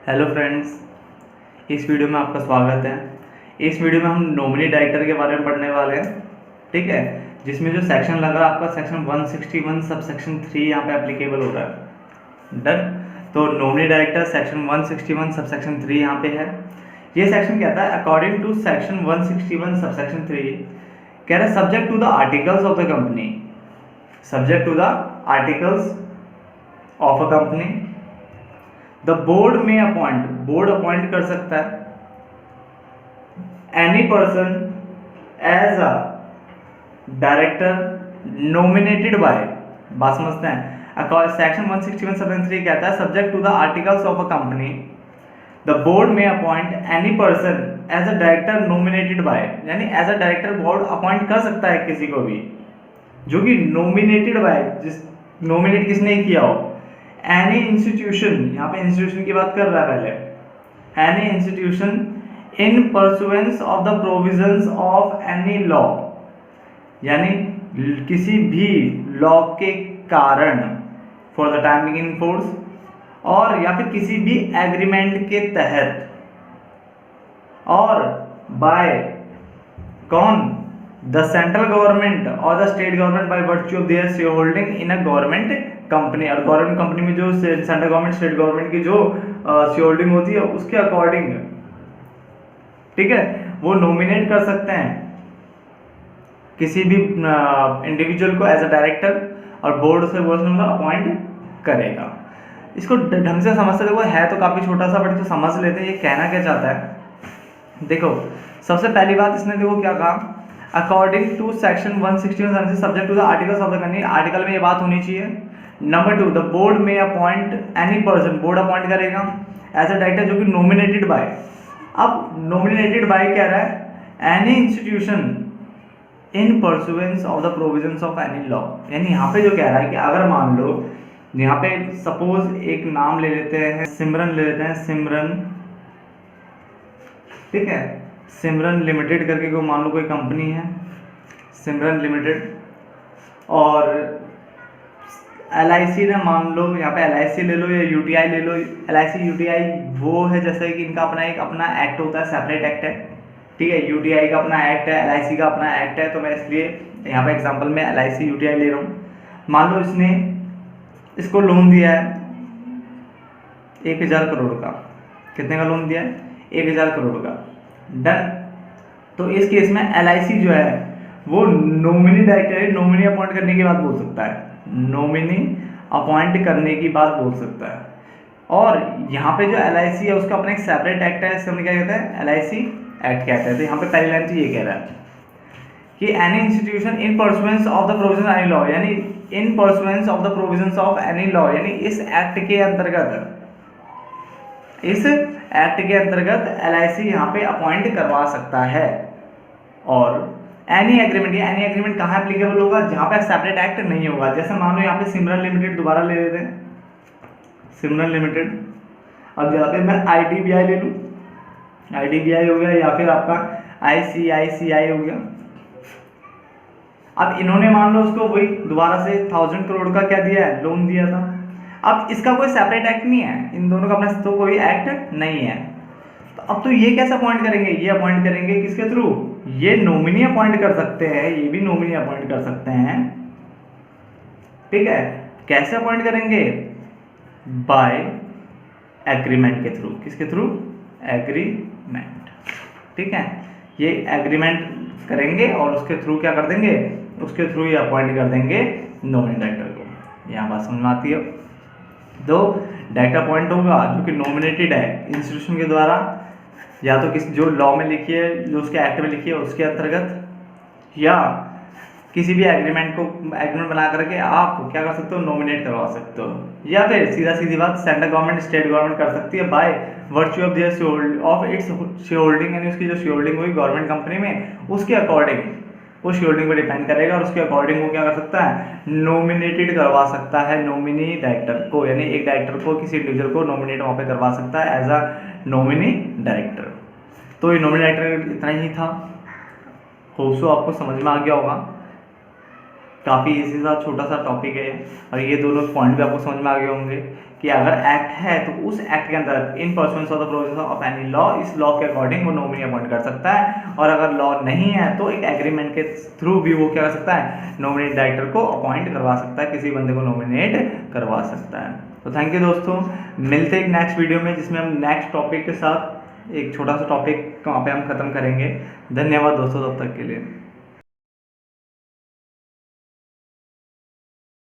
Hello friends, इस video में आपका स्वागत है। इस वीडियो में हम नॉमिनी डायरेक्टर के बारे में पढ़ने वाले हैं, ठीक है। जिसमें जो सेक्शन लग रहा है आपका सेक्शन 161 सब सेक्शन 3 यहाँ पे एप्लीकेबल हो रहा है। डन। तो nominee director section 161 sub section 3 यहाँ पे है। ये सेक्शन कहता है according to section 161 sub section 3 कह रहा है subject to the articles of the company, subject to the articles of a company the board में अपॉइंट, बोर्ड अपॉइंट कर सकता है any person as a director nominated by, बात समझते हैं। सेक्शन 161 सेक्शन 3 कहता है subject to the articles of a company the board में appoint any person as a director nominated by, यानी as a director board appoint कर सकता है किसी को भी जो कि नॉमिनेटेड बाय, जिस नॉमिनेट किसने किया हो। एनी इंस्टीट्यूशन, यहाँ पे इंस्टीट्यूशन की बात कर रहा है पहले। Any institution in pursuance of the provisions of any law, यानी किसी भी लॉ के कारण for the time being in force, और या फिर किसी भी एग्रीमेंट के तहत, और बाय कौन, द सेंट्रल गवर्नमेंट और the state government by virtue of their share holding in a government company. और गवर्नमेंट कंपनी में जो सेंट्रल गवर्नमेंट स्टेट गवर्नमेंट की जो शेयर होल्डिंग होती है उसके अकॉर्डिंग, ठीक है, वो नॉमिनेट कर सकते हैं किसी भी इंडिविजुअल को एज अ डायरेक्टर, और बोर्ड से वो अपॉइंट करेगा। इसको ढंग से समझते, देखो है तो काफी छोटा सा, बट तो समझ लेते हैं ये कहना क्या चाहता है। देखो सबसे पहली बात इसने देखो क्या कहा, according to section 161 subject to the articles of the company, article में ये बात होनी चाहिए। नंबर 2, द बोर्ड में appoint any person, board appoint करेगा एज अ डायरेक्टर जो कि नॉमिनेटेड बाय। अब नॉमिनेटेड बाय कह रहा है any institution in pursuance of the provisions of any law, यानी यहाँ पे जो कह रहा है कि अगर मान लो यहाँ पे सपोज एक नाम ले लेते हैं, सिमरन ले लेते हैं, सिमरन, ठीक है, सिमरन लिमिटेड करके को मान लो कोई कंपनी है सिमरन लिमिटेड, और LIC ने मान लो, यहाँ पे LIC ले लो या UTI ले लो। LIC UTI वो है जैसे कि इनका अपना एक अपना एक्ट होता है, सेपरेट एक्ट है, ठीक है। UTI का अपना एक्ट है, LIC का अपना एक्ट है, तो मैं इसलिए यहाँ पे एग्जांपल में LIC UTI ले रहा हूँ। मान लो इसने इसको लोन दिया है 1000 करोड़ का, कितने का लोन दिया है, 1000 करोड़ का। डन। तो इस केस में LIC जो है वो नॉमिनी डायरेक्टर है, नॉमिनी अपॉइंट करने की बात बोल सकता है, नॉमिनी अपॉइंट करने की बात बोल सकता है। और यहाँ पे जो LIC है उसका अपना एक सेपरेट एक्ट है, इससे हम क्या कहते हैं, LIC एक्ट कहते हैं। तो यहाँ पे पहली लाइन तो ये कह रहा है कि any institution in pursuance of the provision any law, यानी in pursuance of the provisions of any law, यानी इस एक्ट के अंतर्गत, इस एक्ट के अंतर्गत LIC यहाँ पे अपॉइंट करवा सकता है। और एनी एग्रीमेंट, ये एनी एग्रीमेंट कहाँ एप्लीकेबल होगा, जहाँ पे सेपरेट एक्ट नहीं होगा। जैसे मान लो यहाँ पे सिमरन लिमिटेड दोबारा ले लेते हैं, सिमरन लिमिटेड, अब यहाँ पे मैं IDBI ले लूँ, IDBI हो गया, या फिर आपका ICICI हो गया। अब इन्होंने मान लो उसको वही दोबारा से 1000 करोड़ का क्या दिया है, लोन दिया था। अब इसका कोई सेपरेट एक्ट नहीं है, इन दोनों का अपना तो कोई एक्ट नहीं है। तो अब तो ये कैसे अपॉइंट करेंगे, ये अपॉइंट करेंगे किसके थ्रू, ये नॉमिनी अपॉइंट कर सकते हैं, ये भी नॉमिनी अपॉइंट कर सकते हैं, ठीक है। कैसे अपॉइंट करेंगे, बाय एग्रीमेंट के थ्रू, किसके थ्रू, एग्रीमेंट, ठीक है। ये एग्रीमेंट करेंगे और उसके थ्रू क्या कर देंगे, उसके थ्रू ये अपॉइंट कर देंगे नॉमिनी डायरेक्टर को। यहाँ बात समझ में आती है। तो डायरेक्टर अपॉइंट होगा जो कि नॉमिनेटेड है इंस्टीट्यूशन के द्वारा, या तो किस जो लॉ में लिखी है, जो उसके एक्ट में लिखी है उसके अंतर्गत, या किसी भी एग्रीमेंट बना करके आप क्या कर सकते हो, नॉमिनेट करवा सकते हो, या फिर सीधा सीधी बात सेंट्रल गवर्नमेंट स्टेट गवर्नमेंट कर सकती है by virtue of their share holding, यानी उसकी जो शेयर होल्डिंग हुई गवर्नमेंट कंपनी में उसके अकॉर्डिंग, वो शेयर होल्डिंग पर डिपेंड करेगा, और उसके अकॉर्डिंग वो क्या कर सकता है, नॉमिनेटेड करवा सकता है नॉमिनी डायरेक्टर को, यानी एक डायरेक्टर को किसी इंडिविजुअल को नॉमिनेट वहाँ पे करवा सकता है एज अ नॉमिनी डायरेक्टर। तो ये नॉमिनी डायरेक्टर इतना ही था, होप सो आपको समझ में आ गया होगा। काफ़ी इजी सा छोटा सा टॉपिक है और ये दोनों पॉइंट भी आपको समझ में आ गए होंगे कि अगर एक्ट है तो उस एक्ट के अंदर इन pursuance of the provisions of any law, इस लॉ के अकॉर्डिंग वो नॉमिनी अपॉइंट कर सकता है, और अगर लॉ नहीं है तो एक एग्रीमेंट के थ्रू भी वो क्या कर सकता है, नॉमिनेट डायरेक्टर को अपॉइंट करवा सकता है, किसी बंदे को नॉमिनेट करवा सकता है। तो थैंक यू दोस्तों, मिलते हैं एक नेक्स्ट वीडियो में जिसमें हम नेक्स्ट टॉपिक के साथ एक छोटा सा टॉपिक वहाँ पे हम खत्म करेंगे। धन्यवाद दोस्तों तब तक के लिए।